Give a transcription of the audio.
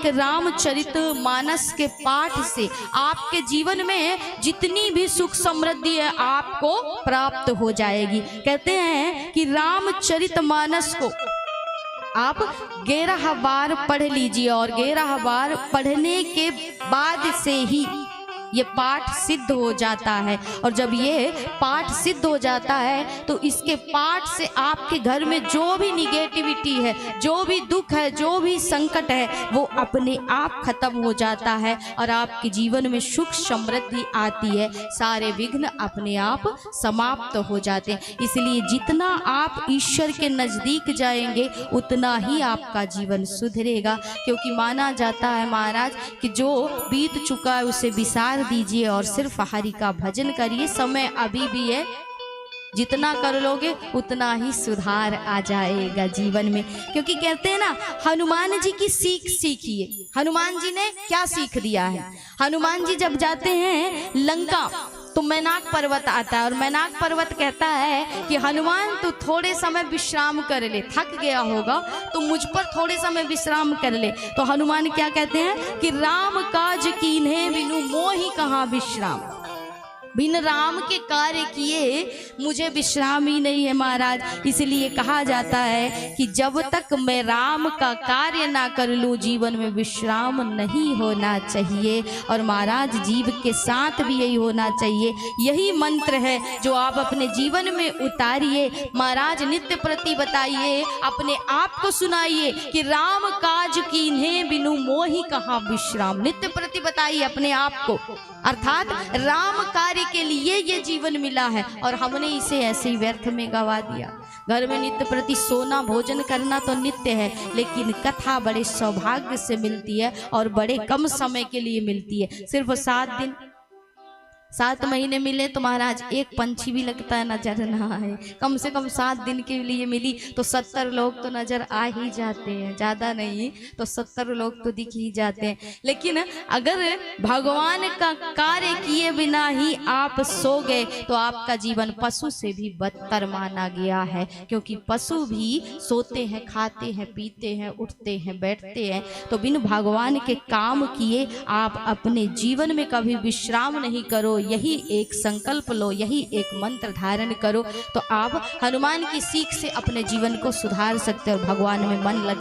एक रामचरितमानस के पाठ से आपके जीवन में जितनी भी सुख समृद्धि है आपको प्राप्त हो जाएगी। कहते हैं कि रामचरितमानस को आप 11 बार पढ़ लीजिए और 11 बार पढ़ने के बाद से ही ये पाठ सिद्ध हो जाता है। और जब ये पाठ सिद्ध हो जाता है तो इसके पाठ से आपके घर में जो भी निगेटिविटी है, जो भी दुख है, जो भी संकट है, वो अपने आप खत्म हो जाता है और आपके जीवन में सुख समृद्धि आती है। सारे विघ्न अपने आप समाप्त हो जाते हैं। इसलिए जितना आप ईश्वर के नज़दीक जाएंगे उतना ही आपका जीवन सुधरेगा, क्योंकि माना जाता है महाराज कि जो बीत चुका है उसे विसार दीजिए और सिर्फ हरि का भजन करिए। समय अभी भी है, जितना कर लोगे उतना ही सुधार आ जाएगा जीवन में। क्योंकि कहते हैं ना, हनुमान जी की सीख सीखिए। हनुमान जी ने क्या सीख दिया है? हनुमान जी जब जाते हैं लंका तो मैनाक पर्वत आता है और मैनाक पर्वत कहता है कि हनुमान तू थोड़े समय विश्राम कर ले, थक गया होगा तो मुझ पर थोड़े समय विश्राम कर ले। तो हनुमान क्या कहते हैं कि राम काज कीन्हे बिनु मोहि कहाँ विश्राम। बिन राम के कार्य किए मुझे विश्राम ही नहीं है महाराज। इसलिए कहा जाता है कि जब तक मैं राम का कार्य ना कर लूं जीवन में विश्राम नहीं होना चाहिए। और महाराज जीव के साथ भी यही होना चाहिए। यही मंत्र है जो आप अपने जीवन में उतारिए। महाराज नित्य प्रति बताइए, अपने आप को सुनाइए कि राम काज कीन्हे बिनु मोहि कहाँ विश्राम। नित्य प्रति बताइए अपने आप को, अर्थात राम कार्य के लिए ये जीवन मिला है और हमने इसे ऐसे ही व्यर्थ में गवा दिया। घर में नित्य प्रति सोना भोजन करना तो नित्य है, लेकिन कथा बड़े सौभाग्य से मिलती है और बड़े कम समय के लिए मिलती है। सिर्फ 7 दिन 7 महीने मिले तो महाराज एक पंछी भी लगता है नजर ना आए। कम से कम 7 दिन के लिए मिली तो 70 लोग तो नजर आ ही जाते हैं, ज़्यादा नहीं तो 70 लोग तो दिख ही जाते हैं। लेकिन अगर भगवान का कार्य किए बिना ही आप सो गए तो आपका जीवन पशु से भी बदतर माना गया है। क्योंकि पशु भी सोते हैं, खाते हैं, पीते हैं, उठते हैं, बैठते हैं। तो बिन भगवान के काम किए आप अपने जीवन में कभी विश्राम नहीं करो। यही एक संकल्प लो, यही एक मंत्र धारण करो तो आप हनुमान की सीख से अपने जीवन को सुधार सकते हो और भगवान में मन लग सकते।